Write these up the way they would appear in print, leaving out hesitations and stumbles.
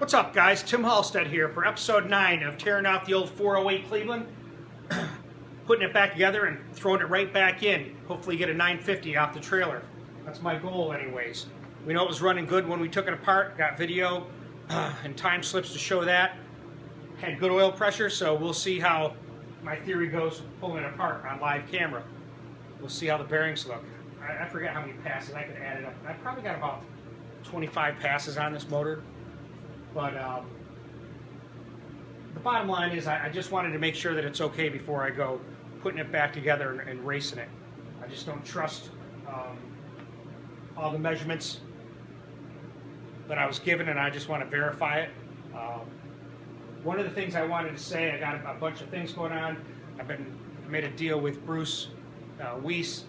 What's up, guys? Tim Halstead here for episode 9 of tearing out the old 408 Cleveland, putting it back together and throwing it right back in. Hopefully get a 950 off the trailer. That's my goal anyways. We know it was running good when we took it apart. Got video and time slips to show that. Had good oil pressure, so we'll see how my theory goes pulling it apart on live camera. We'll see how the bearings look. I forget how many passes. I could add it up. I probably got about 25 passes on this motor. But the bottom line is I just wanted to make sure that it's okay before I go putting it back together and racing it. I just don't trust all the measurements that I was given, and I just want to verify it. One of the things I wanted to say, I got a bunch of things going on. Made a deal with Bruce Weiss,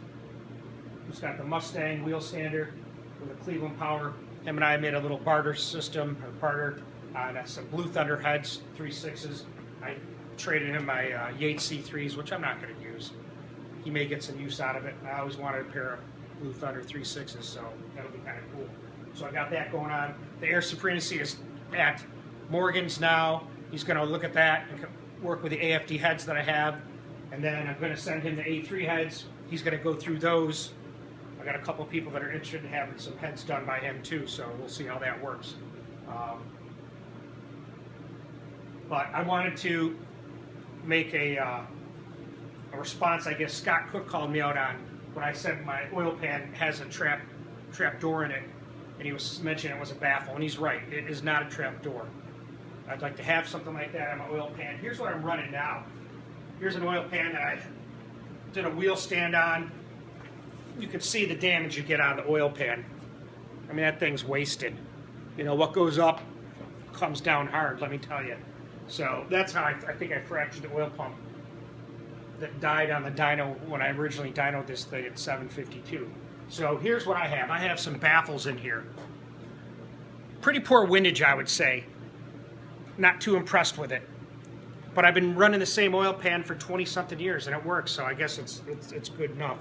who's got the Mustang wheel stander with a Cleveland power. Him and I made a little barter system, or barter, on some Blue Thunder heads, 3.6s. I traded him my Yates C3s, which I'm not going to use. He may get some use out of it. I always wanted a pair of Blue Thunder 3.6s, so that'll be kind of cool. So I got that going on. The air supremacy is at Morgan's now. He's going to look at that and work with the AFD heads that I have. And then I'm going to send him the A3 heads. He's going to go through those. I got a couple of people that are interested in having some heads done by him too, so we'll see how that works. But I wanted to make a response. I guess Scott Cook called me out on when I said my oil pan has a trap door in it, and he was mentioning it was a baffle, and he's right. It is not a trap door. I'd like to have something like that on my oil pan. Here's what I'm running now. Here's an oil pan that I did a wheel stand on. You can see the damage you get out of the oil pan. I mean, that thing's wasted. You know, what goes up comes down hard, let me tell you. So that's how I think I fractured the oil pump that died on the dyno when I originally dynoed this thing at 752. So here's what I have. I have some baffles in here. Pretty poor windage, I would say. Not too impressed with it. But I've been running the same oil pan for 20-something years, and it works, so I guess it's good enough.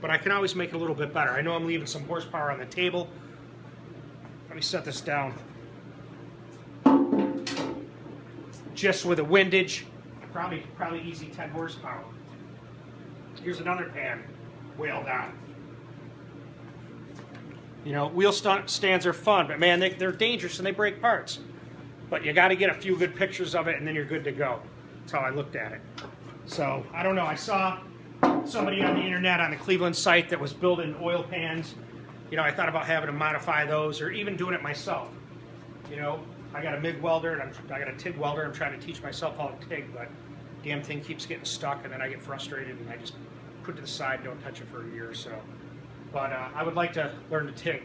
But I can always make it a little bit better. I know I'm leaving some horsepower on the table. Let me set this down. Just with a windage, probably easy 10 horsepower. Here's another pan, whaled on. You know, wheel stands are fun, but man, they're dangerous and they break parts. But you got to get a few good pictures of it, and then you're good to go. That's how I looked at it. So I don't know. I saw somebody on the internet on the Cleveland site that was building oil pans. You know, I thought about having to modify those, or even doing it myself. You know, I got a MIG welder and I got a TIG welder. I'm trying to teach myself how to TIG, but damn thing keeps getting stuck, and then I get frustrated and I just put it to the side, don't touch it for a year or so. But I would like to learn to TIG.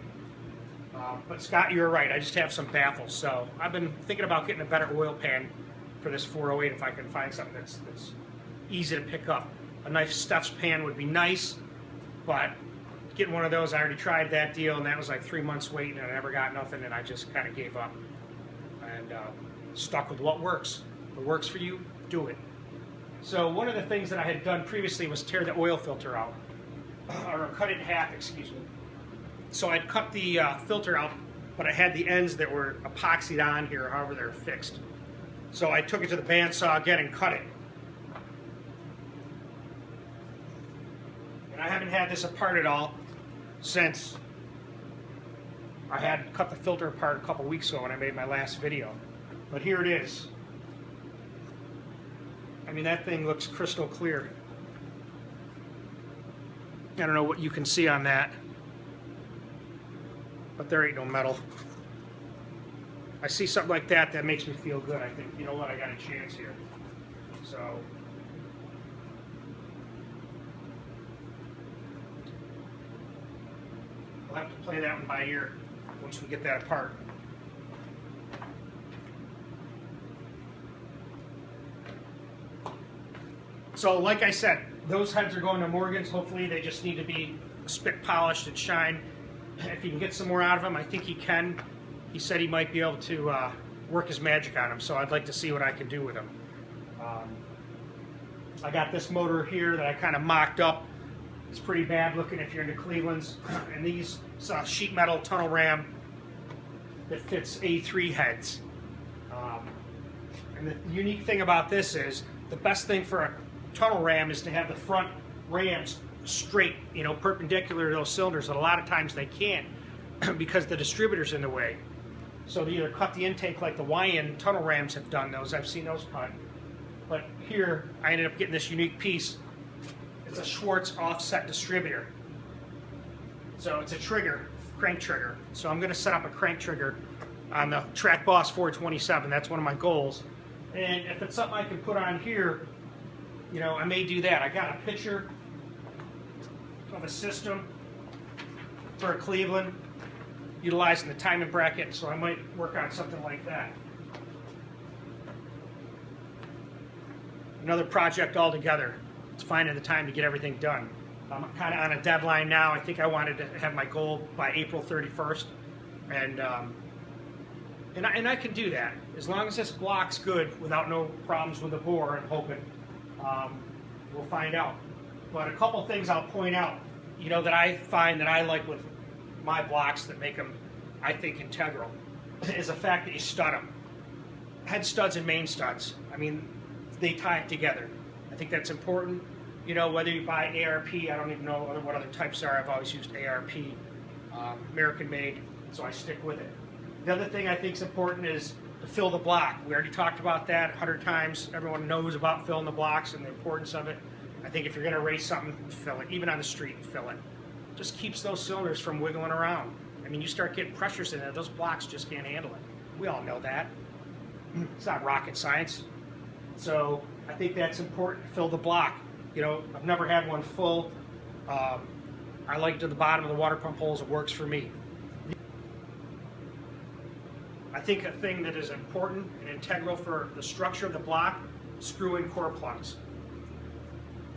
But Scott, you're right. I just have some baffles, so I've been thinking about getting a better oil pan for this 408 if I can find something that's easy to pick up. A nice Steph's pan would be nice, but getting one of those, I already tried that deal, and that was like 3 months waiting, and I never got nothing, and I just kind of gave up and stuck with what works. If it works for you, do it. So one of the things that I had done previously was tear the oil filter out, or cut it in half, excuse me. So I'd cut the filter out, but I had the ends that were epoxied on here, however they're fixed. So I took it to the bandsaw again and cut it. And I haven't had this apart at all since I had cut the filter apart a couple weeks ago when I made my last video. But here it is. I mean, that thing looks crystal clear. I don't know what you can see on that, but there ain't no metal. I see something like that, that makes me feel good. I think, you know what, I got a chance here. So I'll have to play that one by ear once we get that apart. So like I said, those heads are going to Morgan's. Hopefully they just need to be spit polished and shine. If he can get some more out of them, I think he can. He said he might be able to work his magic on them, so I'd like to see what I can do with them. I got this motor here that I kind of mocked up. It's pretty bad looking if you're into Cleveland's. And these sheet metal tunnel ram that fits A3 heads. And the unique thing about this is the best thing for a tunnel ram is to have the front rams straight, perpendicular to those cylinders. And a lot of times they can't because the distributor's in the way. So they either cut the intake like the YN tunnel rams have done those. I've seen those cut. But here I ended up getting this unique piece. It's a Schwartz offset distributor. So it's a trigger, crank trigger. So I'm going to set up a crank trigger on the DragBoss 427. That's one of my goals. And if it's something I can put on here, I may do that. I got a picture of a system for a Cleveland utilizing the timing bracket, so I might work on something like that. Another project altogether. It's finding the time to get everything done. I'm kind of on a deadline now. I think I wanted to have my goal by April 31st, and I can do that as long as this block's good without no problems with the bore. I'm hoping we'll find out. But a couple things I'll point out, that I find that I like with my blocks that make them, I think, integral, is the fact that you stud them. Head studs and main studs. I mean, they tie it together. I think that's important. Whether you buy ARP, I don't even know what other types are. I've always used ARP, American made, so I stick with it. The other thing I think is important is to fill the block. We already talked about that 100 times. Everyone knows about filling the blocks and the importance of it. I think if you're going to race something, fill it. Even on the street, fill it. Just keeps those cylinders from wiggling around. I mean, you start getting pressures in there, those blocks just can't handle it. We all know that. It's not rocket science. So I think that's important, fill the block. I've never had one full. I like to the bottom of the water pump holes, it works for me. I think a thing that is important and integral for the structure of the block, screw-in core plugs.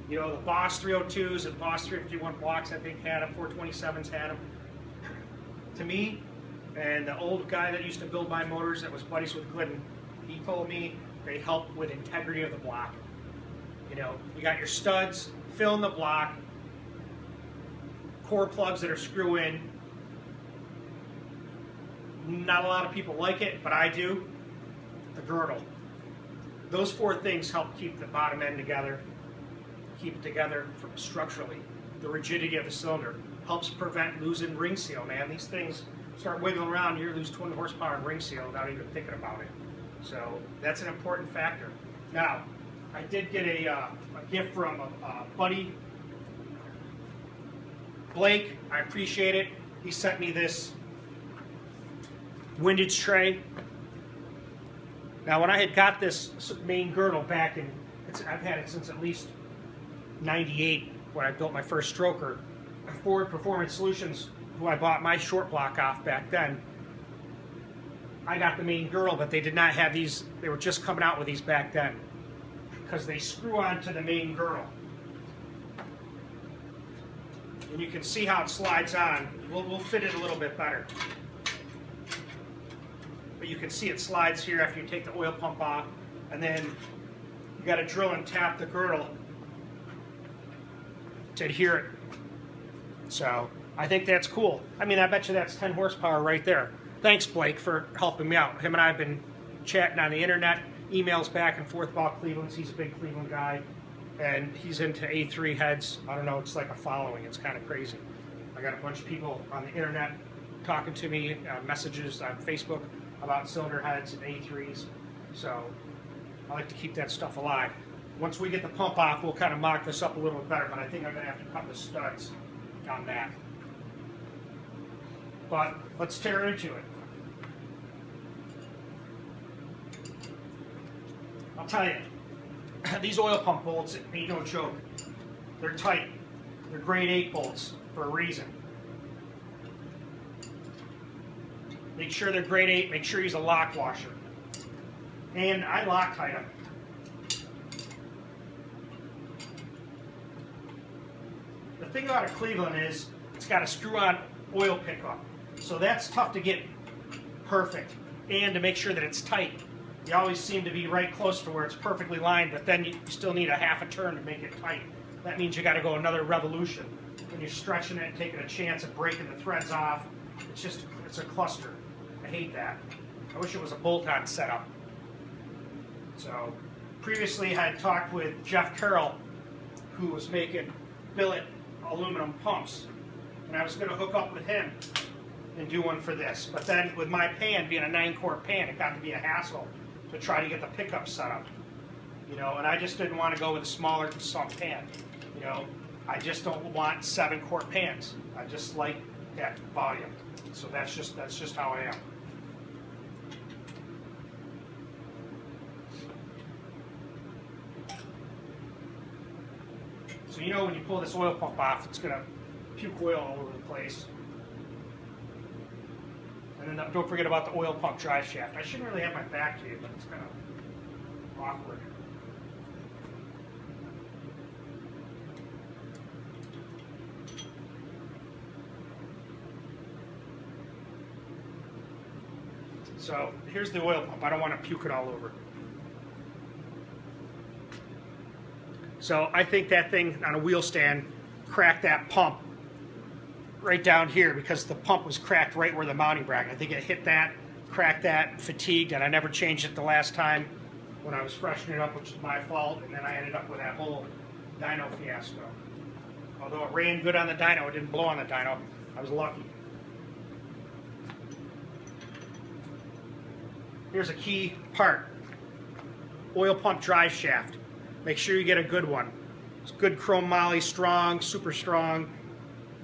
The Boss 302s and Boss 351 blocks, I think, had them. 427s had them. To me, and the old guy that used to build my motors that was buddies with Glidden, he told me they help with integrity of the block. You got your studs, fill in the block, core plugs that are screw-in. Not a lot of people like it, but I do. The girdle. Those four things help keep the bottom end together, keep it together structurally. The rigidity of the cylinder helps prevent losing ring seal, man. These things start wiggling around, you lose 20 horsepower in ring seal without even thinking about it. So that's an important factor. Now, I did get a gift from a buddy, Blake. I appreciate it. He sent me this Windage tray. Now, when I had got this main girdle back in, I've had it since at least '98 when I built my first stroker. Ford Performance Solutions, who I bought my short block off back then, I got the main girdle, but they did not have these. They were just coming out with these back then because they screw onto the main girdle. And you can see how it slides on. We'll fit it a little bit better. But you can see it slides here after you take the oil pump off, and then you got to drill and tap the girdle to adhere it. So I think that's cool. I mean, I bet you that's 10 horsepower right there. Thanks, Blake, for helping me out. Him and I have been chatting on the internet, emails back and forth about Cleveland's. He's a big Cleveland guy, and he's into A3 heads. I don't know, it's like a following. It's kind of crazy. I got a bunch of people on the internet talking to me, messages on Facebook about cylinder heads and A3s. So I like to keep that stuff alive. Once we get the pump off, we'll kind of mock this up a little bit better, but I think I'm going to have to cut the studs on that. But let's tear into it. I'll tell you, these oil pump bolts ain't no joke. They're tight. They're grade 8 bolts for a reason. Make sure they're grade 8. Make sure you use a lock washer. And I Loctite them. The thing about a Cleveland is it's got a screw-on oil pickup. So that's tough to get perfect. And to make sure that it's tight. You always seem to be right close to where it's perfectly lined, but then you still need a half a turn to make it tight. That means you got to go another revolution. When you're stretching it and taking a chance of breaking the threads off, it's a cluster. I hate that. I wish it was a bolt-on setup. So previously I had talked with Jeff Carroll, who was making billet aluminum pumps, and I was going to hook up with him and do one for this. But then with my pan being a 9-quart pan, it got to be a hassle to try to get the pickup set up. You know, and I just didn't want to go with a smaller sump pan. You know, I just don't want 7-quart pans. I just like that volume. So that's just how I am. So you know when you pull this oil pump off, it's going to puke oil all over the place. And then don't forget about the oil pump drive shaft. I shouldn't really have my back to you, but it's kind of awkward. So here's the oil pump. I don't want to puke it all over. So I think that thing on a wheel stand cracked that pump right down here because the pump was cracked right where the mounting bracket. I think it hit that, cracked that, fatigued, and I never changed it the last time when I was freshening it up, which is my fault, and then I ended up with that whole dyno fiasco. Although it ran good on the dyno, it didn't blow on the dyno. I was lucky. Here's a key part. Oil pump drive shaft. Make sure you get a good one. It's good chrome moly, strong, super strong,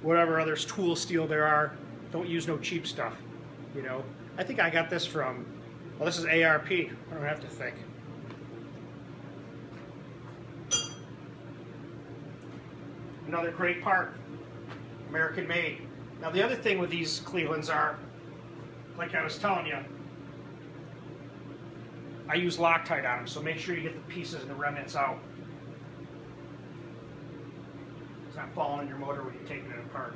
whatever other tool steel there are. Don't use no cheap stuff, you know. I think I got this from, well, this is ARP. I don't have to think. Another great part, American made. Now the other thing with these Clevelands are, like I was telling you, I use Loctite on them, so make sure you get the pieces and the remnants out. It's not falling in your motor when you're taking it apart.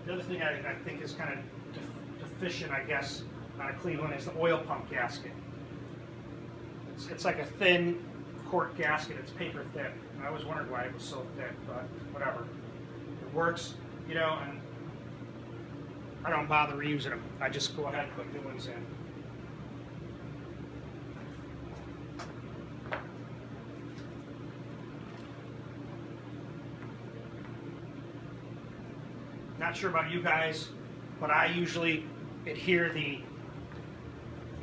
The other thing I think is kind of deficient, I guess, on a Cleveland is the oil pump gasket. It's like a thin cork gasket. It's paper thick. I always wondered why it was so thick, but whatever. It works, you know, and I don't bother reusing them. I just go ahead and put new ones in. Not sure about you guys, but I usually adhere the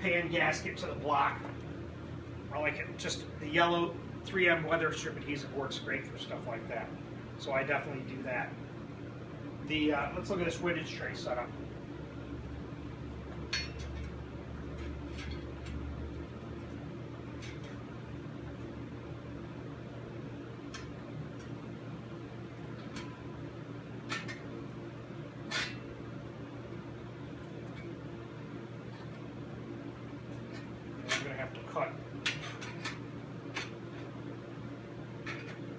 pan gasket to the block. I like it, just the yellow 3M weather strip adhesive works great for stuff like that. So I definitely do that. Let's look at this Windage tray setup.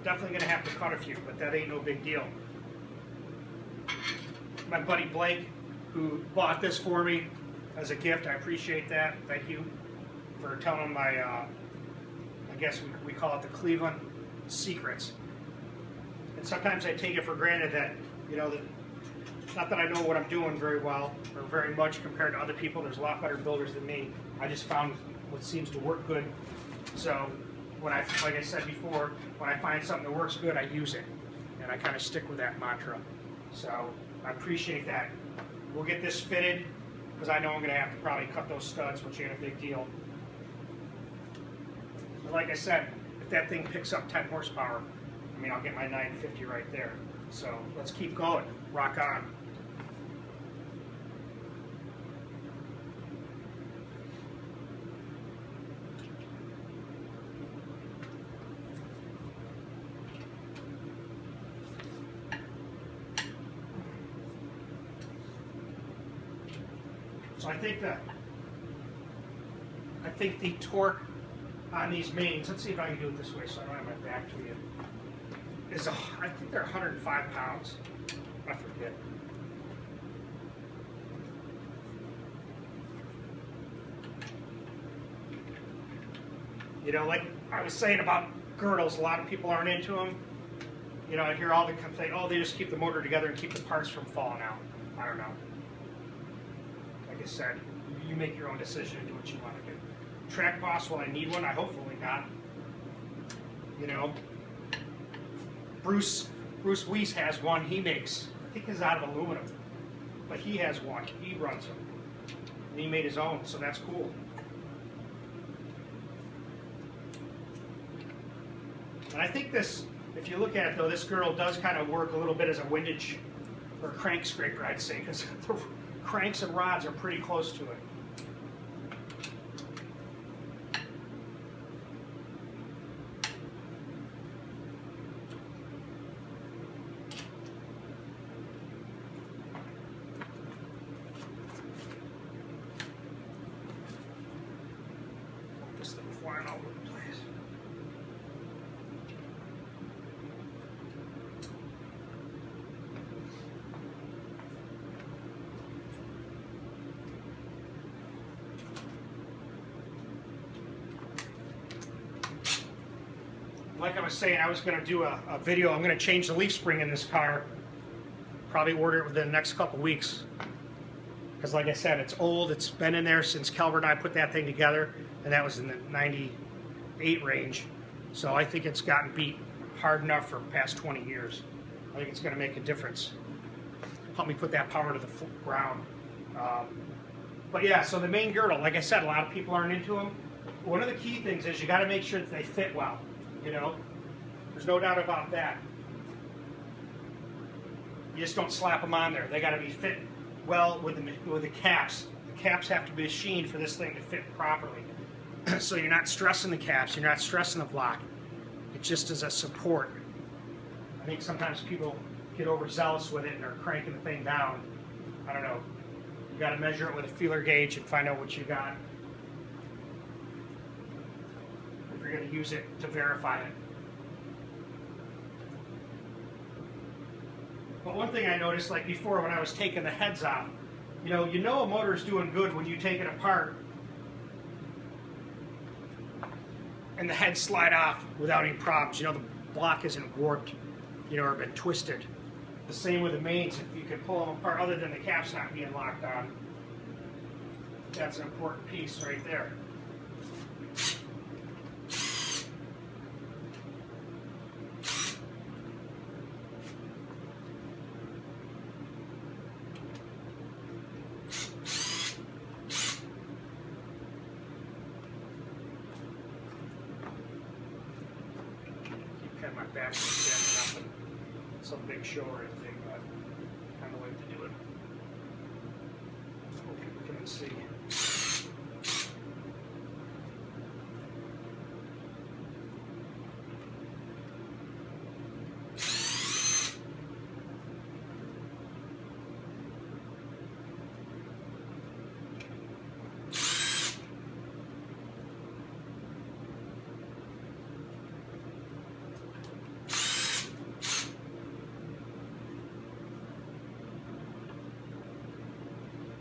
Definitely going to have to cut a few, but that ain't no big deal. My buddy Blake, who bought this for me as a gift, I appreciate that. Thank you for telling my, I guess we call it the Cleveland secrets. And sometimes I take it for granted that, you know, not that I know what I'm doing very well or very much compared to other people. There's a lot better builders than me. I just found what seems to work good. So when like I said before, when I find something that works good, I use it. And I kind of stick with that mantra. So I appreciate that. We'll get this fitted, because I know I'm going to have to probably cut those studs, which ain't a big deal. But like I said, if that thing picks up 10 horsepower, I mean, I'll get my 950 right there. So let's keep going. Rock on. So I think the torque on these mains, let's see if I can do it this way so I don't have my back to you, is, I think they're 105 pounds. I forget. You know, like I was saying about girdles, a lot of people aren't into them. You know, I hear all the complaint, oh, they just keep the motor together and keep the parts from falling out. I don't know. Like I said, you make your own decision and do what you want to do. DragBoss, will I need one? I hopefully not. You know, Bruce Weiss has one. He makes, I think it's out of aluminum, but he has one. He runs them, and he made his own, so that's cool. And I think this, if you look at it though, this girdle does kind of work a little bit as a windage or crank scraper, I'd say, because the cranks and rods are pretty close to it. This thing flying all over the place. Like I was saying, I was going to do a video. I'm going to change the leaf spring in this car. Probably order it within the next couple weeks. Because like I said, it's old. It's been in there since Calvert and I put that thing together. And that was in the 98 range. So I think it's gotten beat hard enough for the past 20 years. I think it's going to make a difference. Help me put that power to the ground. But yeah, so the main girdle, like I said, a lot of people aren't into them. One of the key things is you got to make sure that they fit well. You know, there's no doubt about that. You just don't slap them on there. They got to be fit well with the caps. The caps have to be machined for this thing to fit properly. So you're not stressing the caps, you're not stressing the block. It just is a support. I think sometimes people get overzealous with it and are cranking the thing down. I don't know. You got to measure it with a feeler gauge and find out what you got. If you're going to use it to verify it. But one thing I noticed, like before when I was taking the heads off, you know a motor's doing good when you take it apart and the heads slide off without any problems. You know, the block isn't warped, you know, or been twisted. The same with the mains. If you can pull them apart, other than the caps not being locked on, that's an important piece right there. My back is nothing, some big show or anything, but I kind of like to do it. Hope people can see.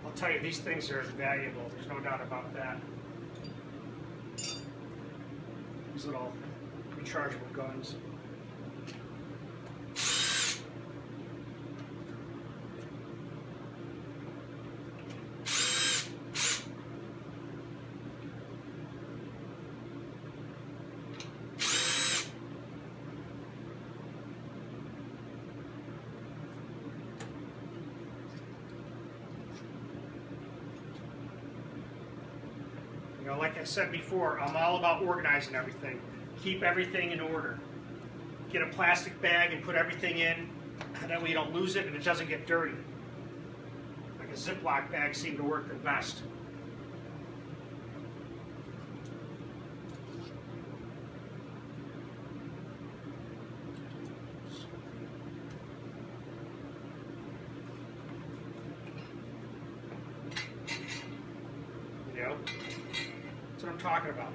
I'll tell you, these things are valuable. There's no doubt about that. These little rechargeable guns. You know, like I said before, I'm all about organizing everything. Keep everything in order. Get a plastic bag and put everything in, and that way you don't lose it and it doesn't get dirty. Like a Ziploc bag seemed to work the best. You know? That's what I'm talking about.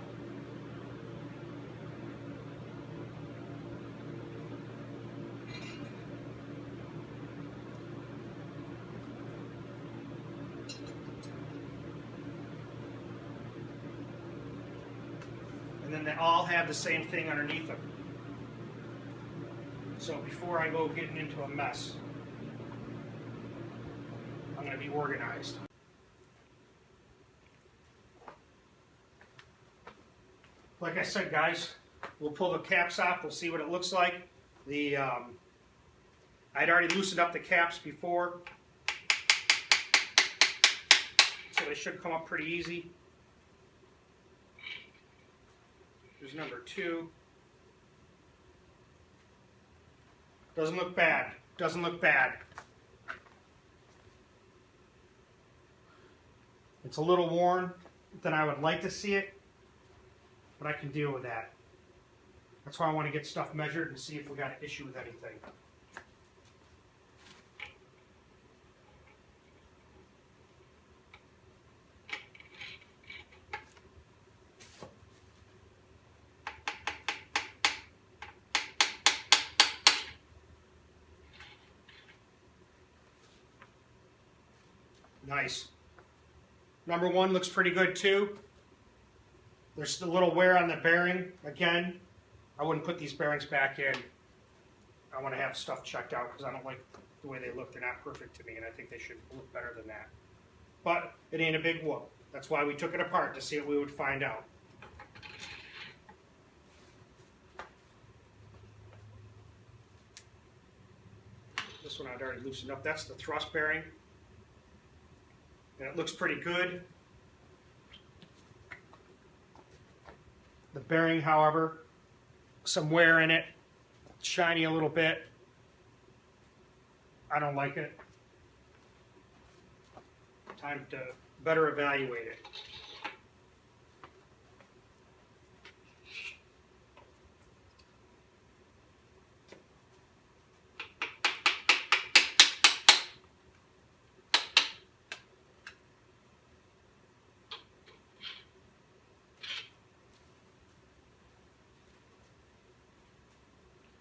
And then they all have the same thing underneath them. So before I go getting into a mess, I'm going to be organized. like I said, guys, we'll pull the caps off. We'll see what it looks like. The I'd already loosened up the caps before, so they should come up pretty easy. Here's number 2. Doesn't look bad. Doesn't look bad. It's a little worn than I would like to see it, but I can deal with that. That's why I want to get stuff measured and see if we got an issue with anything. Nice. Number 1 looks pretty good too. There's a little wear on the bearing. Again, I wouldn't put these bearings back in. I want to have stuff checked out because I don't like the way they look. They're not perfect to me, and I think they should look better than that. But it ain't a big whoop. That's why we took it apart, to see what we would find out. This one I'd already loosened up. That's the thrust bearing. And it looks pretty good. The bearing, however, some wear in it, shiny a little bit. I don't like it. Time to better evaluate it.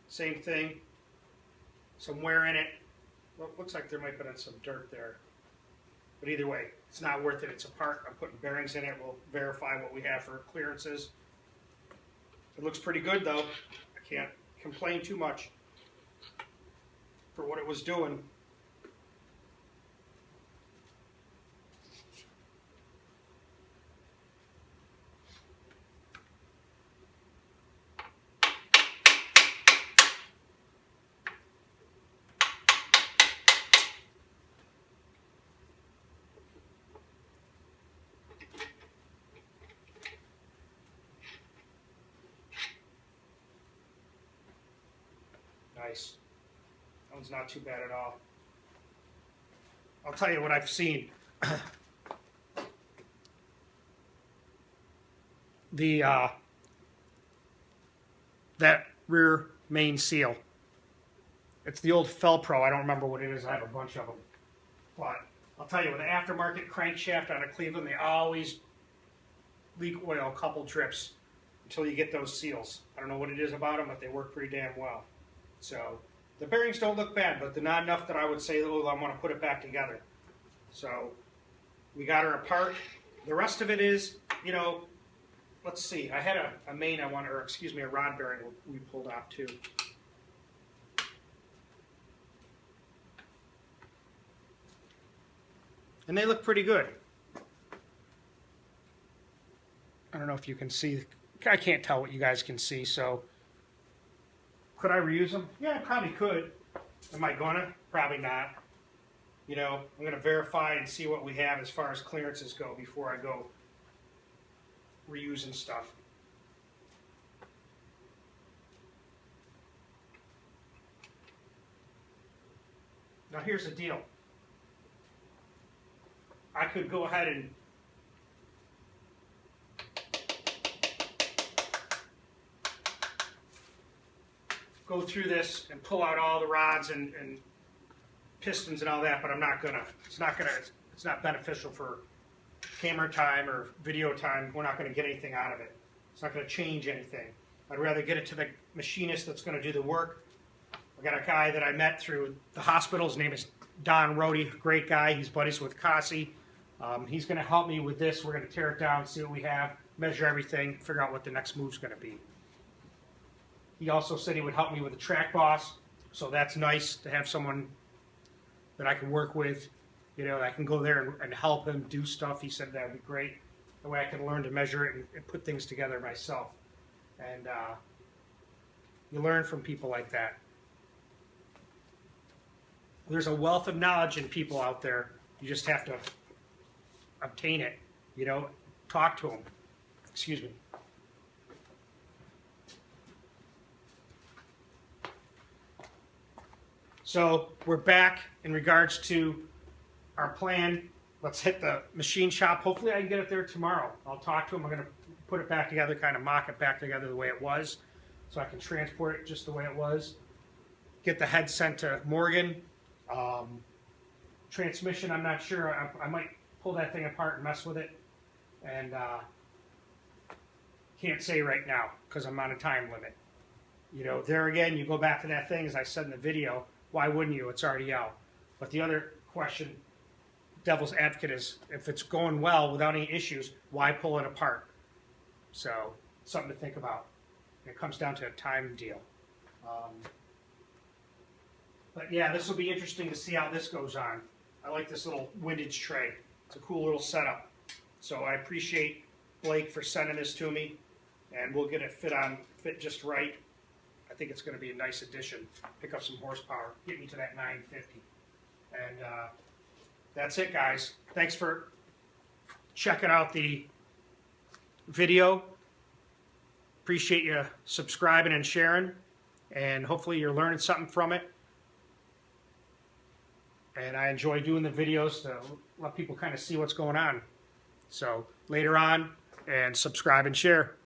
Same thing, some wear in it. Well, it looks like there might have been some dirt there. But either way, it's not worth it. It's a part. I'm putting bearings in it. We'll verify what we have for clearances. It looks pretty good though. I can't complain too much for what it was doing. Nice. That one's not too bad at all. I'll tell you what I've seen. That rear main seal. It's the old Felpro. I don't remember what it is. I have a bunch of them. But I'll tell you, with an aftermarket crankshaft out of Cleveland, they always leak oil a couple drips until you get those seals. I don't know what it is about them, but they work pretty damn well. So the bearings don't look bad, but they're not enough that I would say, oh, I want to put it back together. So we got her apart. The rest of it is, you know, let's see. I had a main I wanted, or excuse me, a rod bearing we pulled off too. And they look pretty good. I don't know if you can see. I can't tell what you guys can see, so could I reuse them? Yeah, I probably could. Am I gonna? Probably not. You know, I'm gonna verify and see what we have as far as clearances go before I go reusing stuff. Now here's the deal. I could go ahead and go through this and pull out all the rods and pistons and all that, but I'm not gonna. It's not beneficial for camera time or video time. We're not gonna get anything out of it. It's not gonna change anything. I'd rather get it to the machinist that's gonna do the work. I got a guy that I met through the hospital. His name is Don Rohde, great guy. He's buddies with Kasi. He's gonna help me with this. We're gonna tear it down, see what we have, measure everything, figure out what the next move's gonna be. He also said he would help me with the DragBoss, so that's nice to have someone that I can work with. You know, I can go there and help him do stuff. He said that would be great. That way I can learn to measure it and put things together myself. And you learn from people like that. There's a wealth of knowledge in people out there. You just have to obtain it, you know, talk to them. Excuse me. So we're back in regards to our plan. Let's hit the machine shop. Hopefully I can get it there tomorrow. I'll talk to them. I'm going to put it back together, kind of mock it back together the way it was, so I can transport it just the way it was. Get the head sent to Morgan. Transmission, I'm not sure. I might pull that thing apart and mess with it. And can't say right now because I'm on a time limit. You know, there again, you go back to that thing, as I said in the video, why wouldn't you? It's already out. But the other question, devil's advocate, is if it's going well without any issues, why pull it apart? So, something to think about. It comes down to a time deal. But yeah, this will be interesting to see how this goes on. I like this little windage tray. It's a cool little setup. So I appreciate Blake for sending this to me, and we'll get it fit just right. I think it's going to be a nice addition. Pick up some horsepower, get me to that 950. And that's it, guys. Thanks for checking out the video. Appreciate you subscribing and sharing, and hopefully you're learning something from it. And I enjoy doing the videos to let people kind of see what's going on. So later on, and subscribe and share.